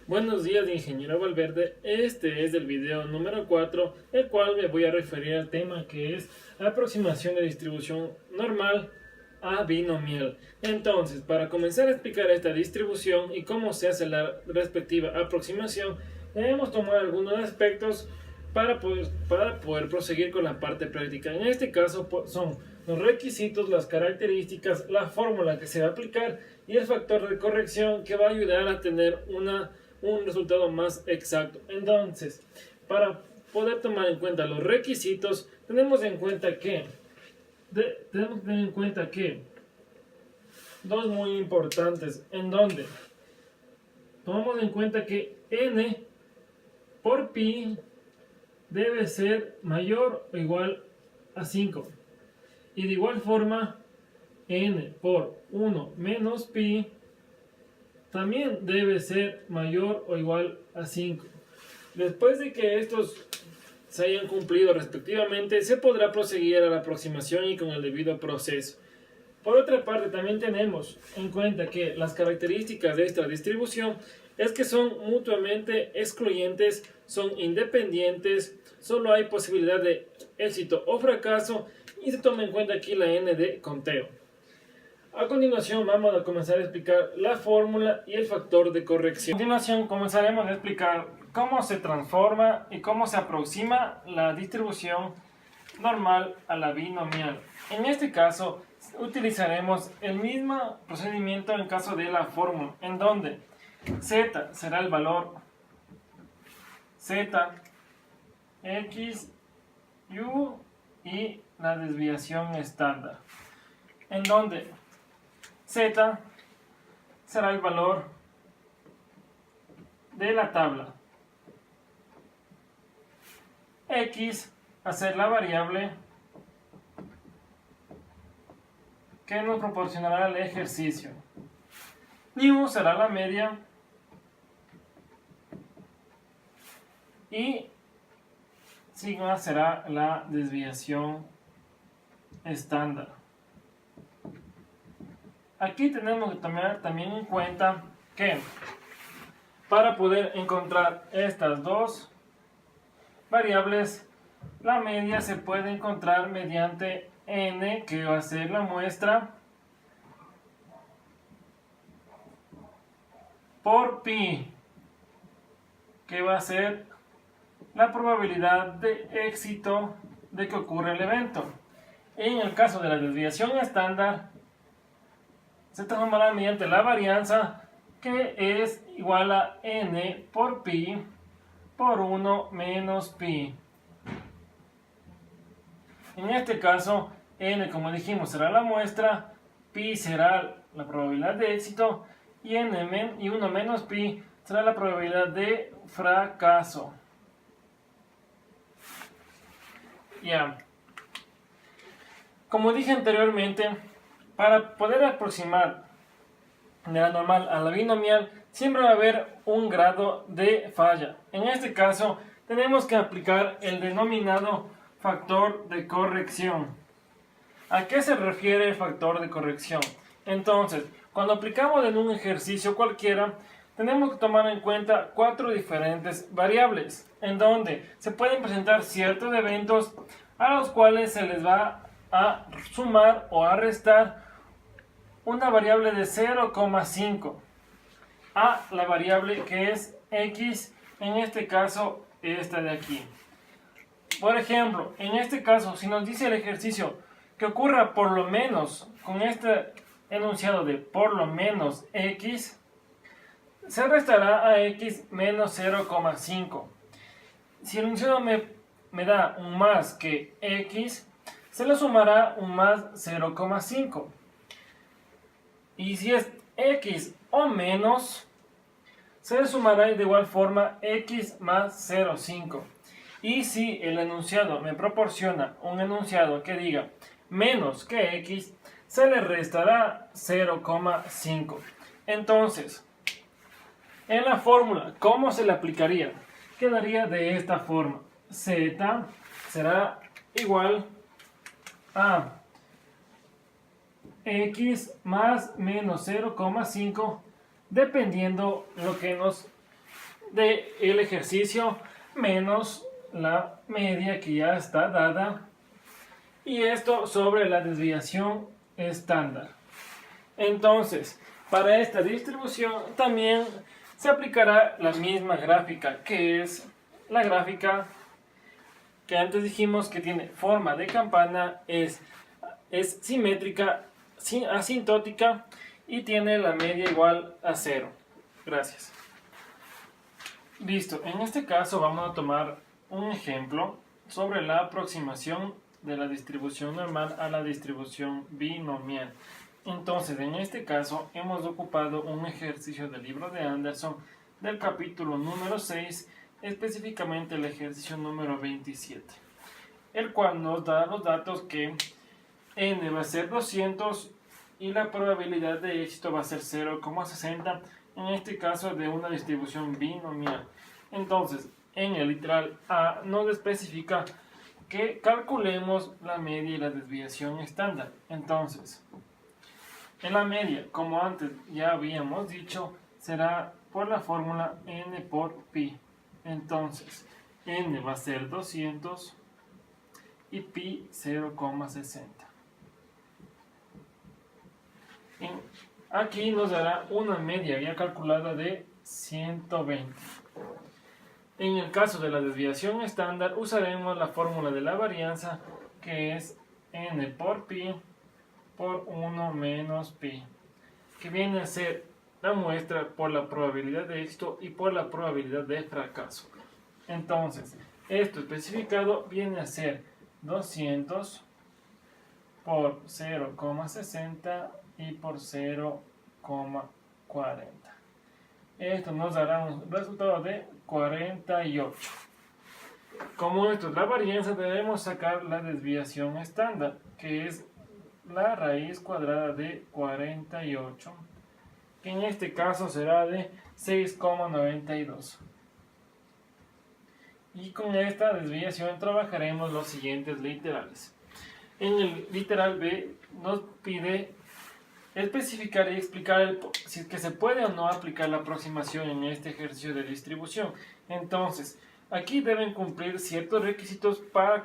Buenos días, ingeniero Valverde. Este es el video número 4, el cual me voy a referir al tema que es aproximación de distribución normal a binomial. Entonces, para comenzar a explicar esta distribución y cómo se hace la respectiva aproximación, debemos tomar algunos aspectos para poder proseguir con la parte práctica. En este caso son los requisitos, las características, la fórmula que se va a aplicar y el factor de corrección que va a ayudar a tener un resultado más exacto. Entonces, para poder tomar en cuenta los requisitos, tenemos que tener en cuenta que dos muy importantes, en donde tomamos en cuenta que n por pi debe ser mayor o igual a 5. Y de igual forma, n por 1 menos pi también debe ser mayor o igual a 5. Después de que estos se hayan cumplido respectivamente, se podrá proseguir a la aproximación y con el debido proceso. Por otra parte, también tenemos en cuenta que las características de esta distribución es que son mutuamente excluyentes, son independientes, solo hay posibilidad de éxito o fracaso y se toma en cuenta aquí la n de conteo. A continuación vamos a comenzar a explicar la fórmula y el factor de corrección. A continuación comenzaremos a explicar cómo se transforma y cómo se aproxima la distribución normal a la binomial. En este caso utilizaremos el mismo procedimiento en caso de la fórmula, en donde z será el valor z, x, u y la desviación estándar, en donde z será el valor de la tabla, x a ser la variable que nos proporcionará el ejercicio, u será la media y sigma será la desviación estándar. Aquí tenemos que tomar también en cuenta que para poder encontrar estas dos variables, la media se puede encontrar mediante n, que va a ser la muestra, por pi, que va a ser la probabilidad de éxito de que ocurra el evento. En el caso de la desviación estándar, se transformará mediante la varianza, que es igual a n por pi por 1 menos pi. En este caso, n, como dijimos, será la muestra, pi será la probabilidad de éxito y 1 menos pi será la probabilidad de fracaso. Ya. Como dije anteriormente, para poder aproximar de la normal a la binomial, siempre va a haber un grado de falla. En este caso, tenemos que aplicar el denominado factor de corrección. ¿A qué se refiere el factor de corrección? Entonces, cuando aplicamos en un ejercicio cualquiera, tenemos que tomar en cuenta 4 diferentes variables, en donde se pueden presentar ciertos eventos a los cuales se les va a sumar o a restar una variable de 0,5 a la variable que es x, en este caso esta de aquí. Por ejemplo, en este caso, si nos dice el ejercicio que ocurra por lo menos, con este enunciado de por lo menos x, se restará a x menos 0,5. Si el enunciado me da un más que x, se le sumará un más 0,5. Y si es x o menos, se le sumará de igual forma x más 0,5. Y si el enunciado me proporciona un enunciado que diga menos que x, se le restará 0,5. Entonces, en la fórmula, ¿cómo se le aplicaría? Quedaría de esta forma. Z será igual a x más menos 0,5, dependiendo lo que nos del ejercicio menos la media que ya está dada, y esto sobre la desviación estándar. Entonces, para esta distribución también se aplicará la misma gráfica, que es la gráfica que antes dijimos que tiene forma de campana, es simétrica, asintótica y tiene la media igual a 0. Gracias. Listo, en este caso vamos a tomar un ejemplo sobre la aproximación de la distribución normal a la distribución binomial. Entonces, en este caso hemos ocupado un ejercicio del libro de Anderson del capítulo número 6, específicamente el ejercicio número 27, el cual nos da los datos que n va a ser 200 y la probabilidad de éxito va a ser 0,60, en este caso de una distribución binomial. Entonces, en el literal A nos especifica que calculemos la media y la desviación estándar. Entonces, en la media, como antes ya habíamos dicho, será por la fórmula n por pi. Entonces, n va a ser 200 y pi 0,60. Aquí nos dará una media ya calculada de 120. En el caso de la desviación estándar usaremos la fórmula de la varianza, que es n por pi por 1 menos pi, que viene a ser la muestra por la probabilidad de éxito y por la probabilidad de fracaso. Entonces, esto especificado viene a ser 200 por 0,60 y por 0,40. Esto nos dará un resultado de 48. Como esto es la varianza, debemos sacar la desviación estándar, que es la raíz cuadrada de 48, que en este caso será de 6,92. Y con esta desviación trabajaremos los siguientes literales. En el literal B nos pide especificar y explicar si es que se puede o no aplicar la aproximación en este ejercicio de distribución. Entonces, aquí deben cumplir ciertos requisitos para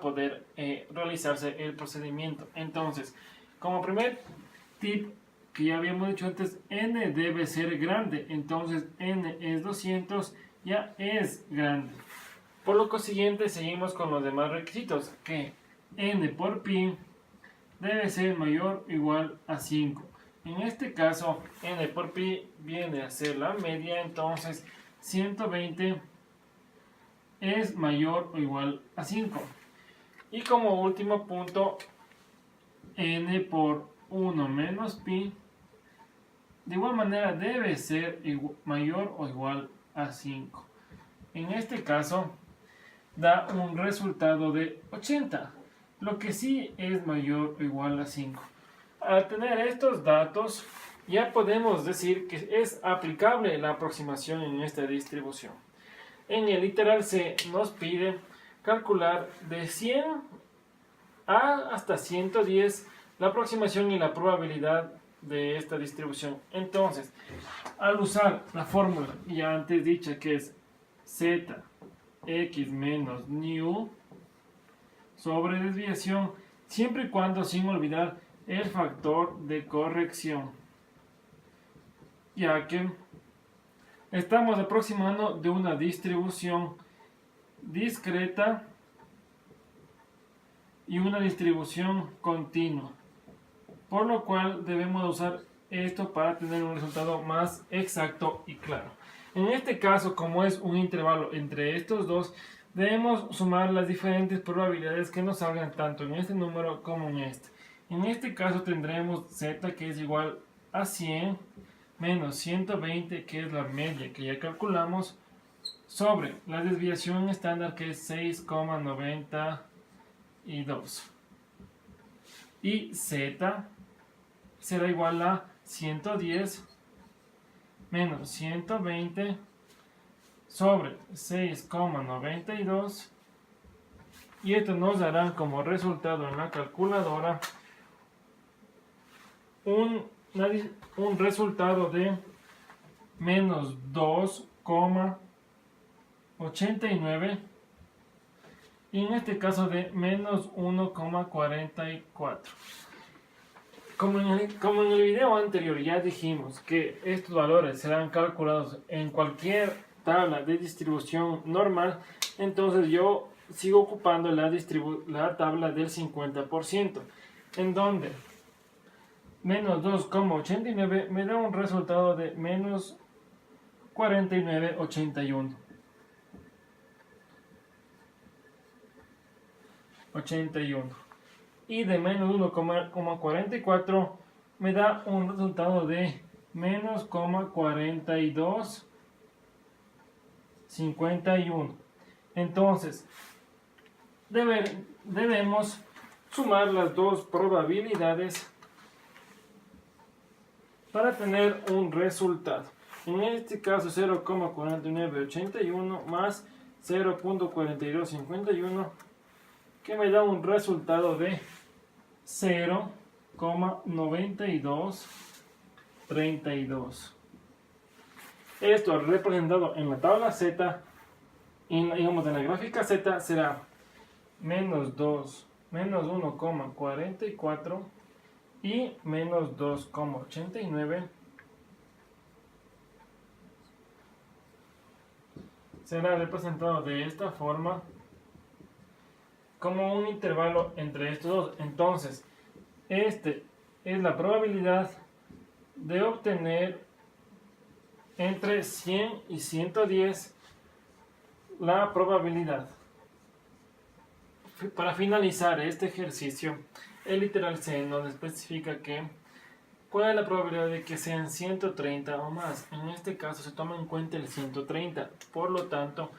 poder realizarse el procedimiento. Entonces, como primer tip que ya habíamos dicho antes, n debe ser grande. Entonces, n es 200, ya es grande. Por lo consiguiente, seguimos con los demás requisitos, que n por pi debe ser mayor o igual a 5. En este caso, n por pi viene a ser la media, entonces 120 es mayor o igual a 5. Y como último punto, n por 1 menos pi, de igual manera debe ser mayor o igual a 5. En este caso, da un resultado de 80. Lo que sí es mayor o igual a 5. Al tener estos datos, ya podemos decir que es aplicable la aproximación en esta distribución. En el literal C nos pide calcular de 100 hasta 110 la aproximación y la probabilidad de esta distribución. Entonces, al usar la fórmula ya antes dicha, que es z x menos nu sobre desviación, siempre y cuando sin olvidar el factor de corrección, ya que estamos aproximando de una distribución discreta y una distribución continua, por lo cual debemos usar esto para tener un resultado más exacto y claro. En este caso, como es un intervalo entre estos dos, debemos sumar las diferentes probabilidades que nos salgan tanto en este número como en este. En este caso tendremos z, que es igual a 100 menos 120, que es la media que ya calculamos, sobre la desviación estándar, que es 6,92. Y z será igual a 110 menos 120 sobre 6,92, y esto nos dará como resultado en la calculadora un resultado de menos 2 1,89 y en este caso de menos 1,44. Como en el video anterior ya dijimos que estos valores serán calculados en cualquier tabla de distribución normal, entonces yo sigo ocupando la tabla del 50%, en donde menos 2,89 me da un resultado de menos 49,81. 81. Y de menos 1,44 me da un resultado de menos 42,51. Entonces, debemos sumar las dos probabilidades para tener un resultado. En este caso 0,4981 más 0,4251, que me da un resultado de 0,9232. Esto representado en la tabla Z, digamos en la gráfica Z, será menos 1,44 y menos 2,89. Será representado de esta forma, como un intervalo entre estos dos. Entonces, este es la probabilidad de obtener entre 100 y 110 la probabilidad. Para finalizar este ejercicio, el literal C nos especifica que cuál es la probabilidad de que sean 130 o más. En este caso se toma en cuenta el 130, por lo tanto,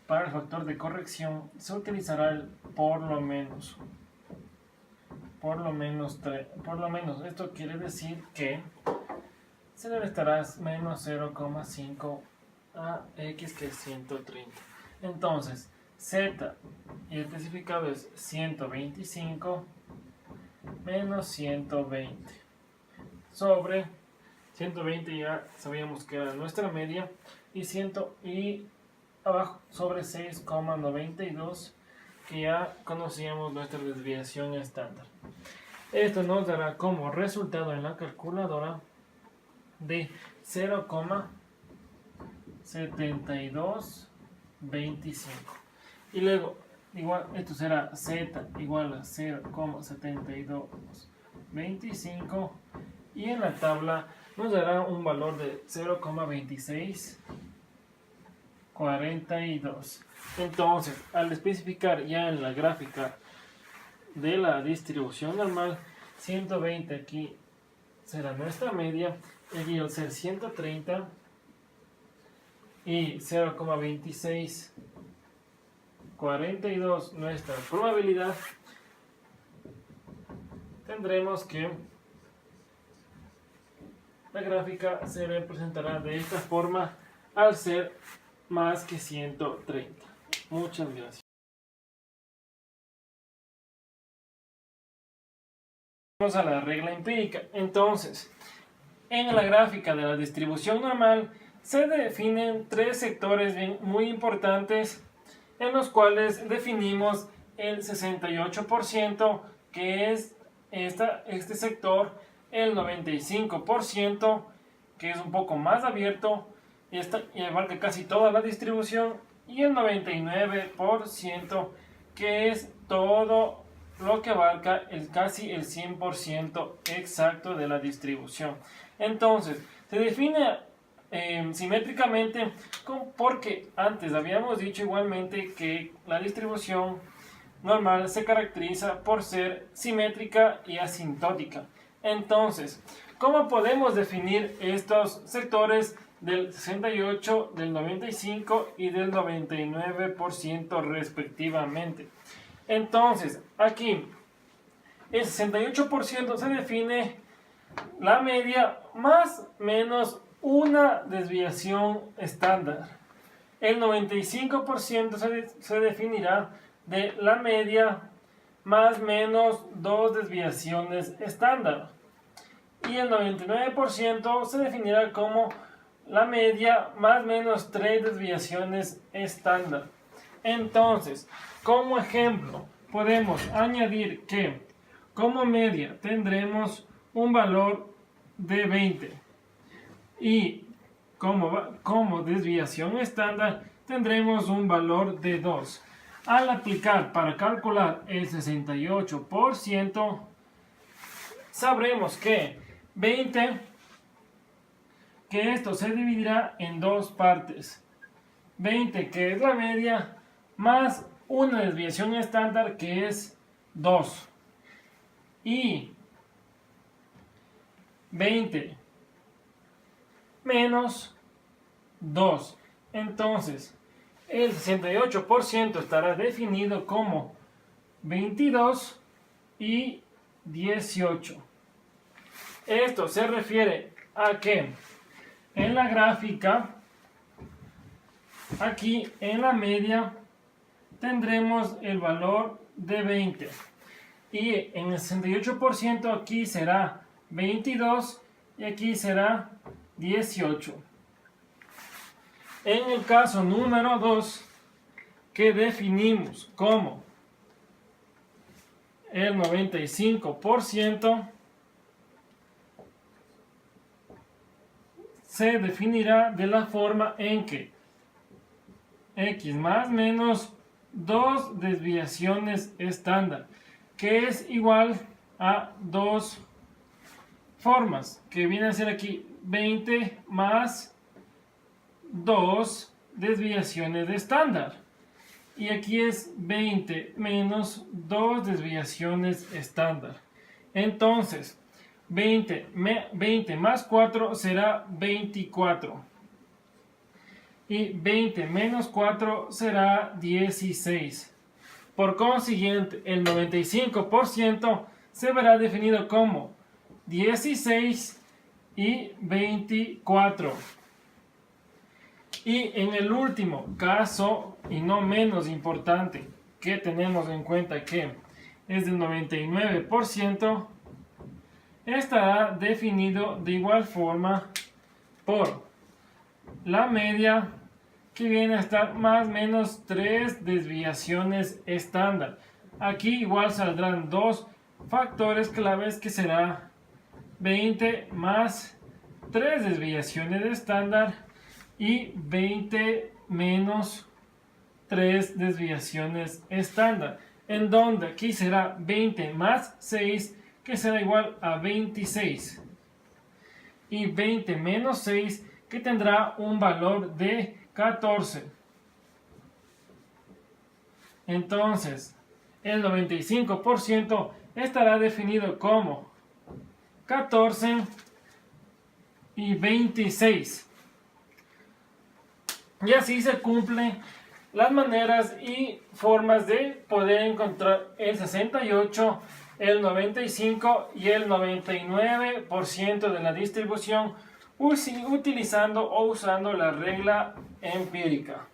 para el factor de corrección se utilizará el por lo menos. Por lo menos, esto quiere decir que se le restará menos 0,5 a x, que es 130. Entonces, z, y el especificado es 125 menos 120. Sobre 120 ya sabíamos que era nuestra media, y abajo sobre 6,92, que ya conocíamos nuestra desviación estándar. Esto nos dará como resultado en la calculadora de 0,7225. Y luego, igual, esto será z igual a 0,7225. Y en la tabla nos dará un valor de 0,2642. Entonces, al especificar ya en la gráfica de la distribución normal, 120 aquí será nuestra media, aquí al ser 130 y 0,2642 nuestra probabilidad, tendremos que la gráfica se representará de esta forma al ser más que 130. Muchas gracias. Vamos a la regla empírica. Entonces, en la gráfica de la distribución normal se definen tres sectores muy importantes, en los cuales definimos el 68%, que es este sector, el 95%, que es un poco más abierto y abarca casi toda la distribución, y el 99%, que es todo lo que abarca casi el 100% exacto de la distribución. Entonces, se define simétricamente porque antes habíamos dicho igualmente que la distribución normal se caracteriza por ser simétrica y asintótica. Entonces, ¿cómo podemos definir estos sectores del 68, del 95 y del 99% respectivamente? Entonces, aquí el 68% se define la media más menos una desviación estándar. El 95% se definirá de la media más menos dos desviaciones estándar. Y el 99% se definirá como la media más menos 3 desviaciones estándar. Entonces, como ejemplo, podemos añadir que como media tendremos un valor de 20 y como desviación estándar tendremos un valor de 2. Al aplicar para calcular el 68%, sabremos que 20, que esto se dividirá en dos partes. 20, que es la media, más una desviación estándar, que es 2. Y 20 menos 2. Entonces, el 68% estará definido como 22 y 18. Esto se refiere a que en la gráfica, aquí en la media, tendremos el valor de 20. Y en el 68% aquí será 22 y aquí será 18. En el caso número 2, que definimos como el 95%, se definirá de la forma en que x más menos 2 desviaciones estándar, que es igual a 2 formas, que viene a ser aquí 20 más 2 desviaciones de estándar. Y aquí es 20 menos 2 desviaciones estándar. Entonces, 20 más 4 será 24. Y 20 menos 4 será 16. Por consiguiente, el 95% se verá definido como 16 y 24. Y en el último caso, y no menos importante, que tenemos en cuenta que es del 99%, estará definido de igual forma por la media, que viene a estar más o menos 3 desviaciones estándar. Aquí igual saldrán dos factores claves, que será 20 más 3 desviaciones estándar y 20 menos 3 desviaciones estándar, en donde aquí será 20 más 6, que será igual a 26, y 20 menos 6, que tendrá un valor de 14. Entonces, el 95% estará definido como 14 y 26. Y así se cumplen las maneras y formas de poder encontrar el 68, el 95 y el 99% de la distribución utilizando o usando la regla empírica.